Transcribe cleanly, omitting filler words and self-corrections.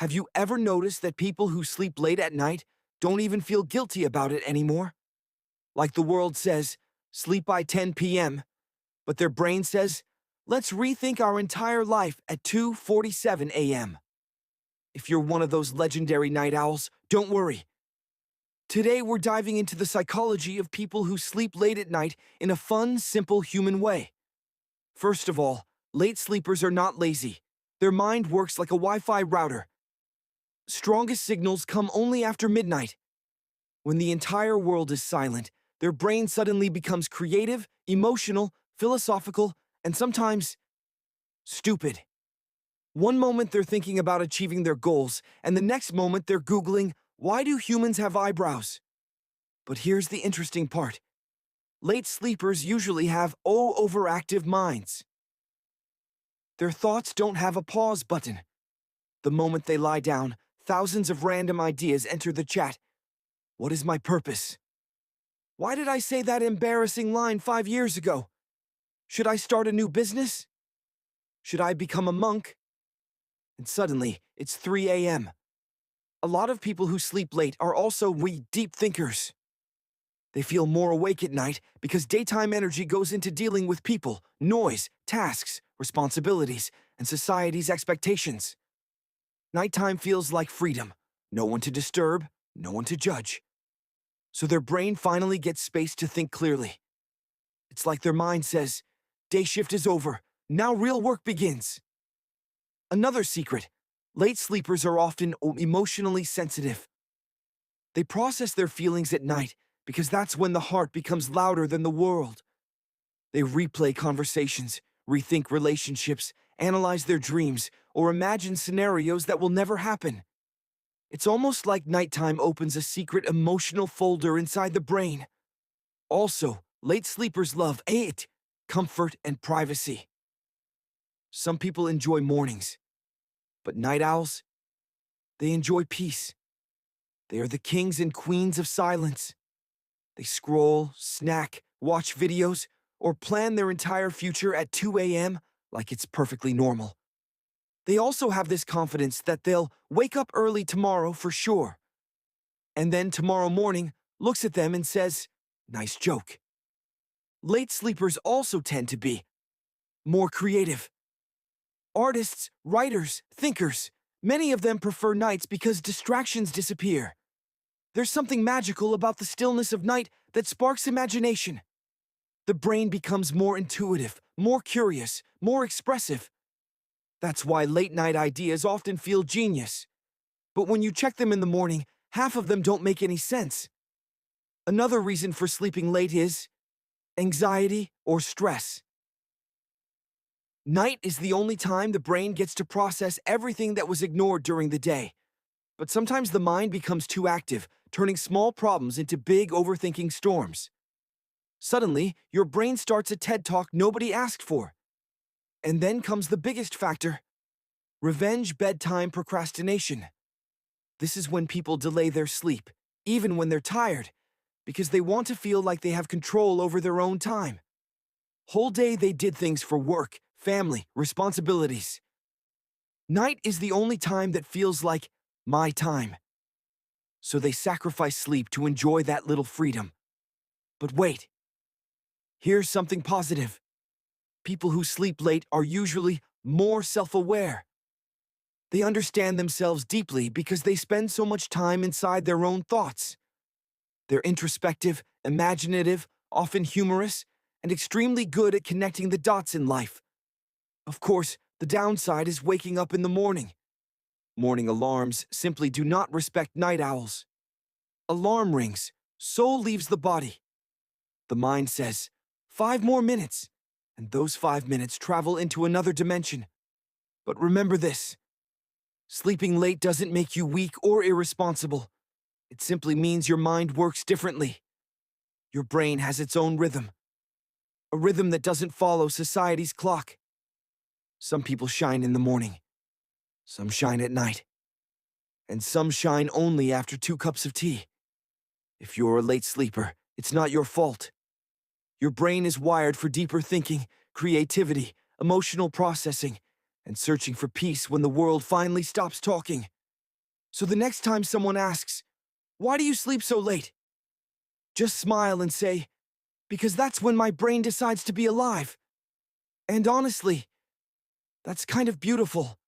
Have you ever noticed that people who sleep late at night don't even feel guilty about it anymore? Like the world says, sleep by 10 p.m., but their brain says, let's rethink our entire life at 2:47 a.m. If you're one of those legendary night owls, don't worry. Today we're diving into the psychology of people who sleep late at night in a fun, simple human way. First of all, late sleepers are not lazy. Their mind works like a Wi-Fi router. Strongest signals come only after midnight. When the entire world is silent, their brain suddenly becomes creative, emotional, philosophical, and sometimes stupid. One moment they're thinking about achieving their goals, and the next moment they're Googling, why do humans have eyebrows? But here's the interesting part. Late sleepers usually have overactive minds. Their thoughts don't have a pause button. The moment they lie down, thousands of random ideas enter the chat. What is my purpose? Why did I say that embarrassing line 5 years ago? Should I start a new business? Should I become a monk? And suddenly, it's 3 a.m. A lot of people who sleep late are also deep thinkers. They feel more awake at night because daytime energy goes into dealing with people, noise, tasks, responsibilities, and society's expectations. Nighttime feels like freedom. No one to disturb, no one to judge. So their brain finally gets space to think clearly. It's like their mind says, day shift is over, now real work begins. Another secret, late sleepers are often emotionally sensitive. They process their feelings at night because that's when the heart becomes louder than the world. They replay conversations, rethink relationships, analyze their dreams, or imagine scenarios that will never happen. It's almost like nighttime opens a secret emotional folder inside the brain. Also, late sleepers love comfort and privacy. Some people enjoy mornings, but night owls, they enjoy peace. They are the kings and queens of silence. They scroll, snack, watch videos, or plan their entire future at 2 a.m. like it's perfectly normal. They also have this confidence that they'll wake up early tomorrow for sure. And then tomorrow morning looks at them and says, nice joke. Late sleepers also tend to be more creative. Artists, writers, thinkers, many of them prefer nights because distractions disappear. There's something magical about the stillness of night that sparks imagination. The brain becomes more intuitive, more curious, more expressive. That's why late-night ideas often feel genius. But when you check them in the morning, half of them don't make any sense. Another reason for sleeping late is anxiety or stress. Night is the only time the brain gets to process everything that was ignored during the day. But sometimes the mind becomes too active, turning small problems into big overthinking storms. Suddenly, your brain starts a TED Talk nobody asked for. And then comes the biggest factor: revenge bedtime procrastination. This is when people delay their sleep, even when they're tired, because they want to feel like they have control over their own time. Whole day they did things for work, family, responsibilities. Night is the only time that feels like my time. So they sacrifice sleep to enjoy that little freedom. But wait, here's something positive. People who sleep late are usually more self-aware. They understand themselves deeply because they spend so much time inside their own thoughts. They're introspective, imaginative, often humorous, and extremely good at connecting the dots in life. Of course, the downside is waking up in the morning. Morning alarms simply do not respect night owls. Alarm rings, soul leaves the body. The mind says, 5 more minutes, and those 5 minutes travel into another dimension. But remember this: sleeping late doesn't make you weak or irresponsible. It simply means your mind works differently. Your brain has its own rhythm, a rhythm that doesn't follow society's clock. Some people shine in the morning, some shine at night, and some shine only after 2 cups of tea. If you're a late sleeper, it's not your fault. Your brain is wired for deeper thinking, creativity, emotional processing, and searching for peace when the world finally stops talking. So the next time someone asks, "Why do you sleep so late?" just smile and say, "Because that's when my brain decides to be alive." And honestly, that's kind of beautiful.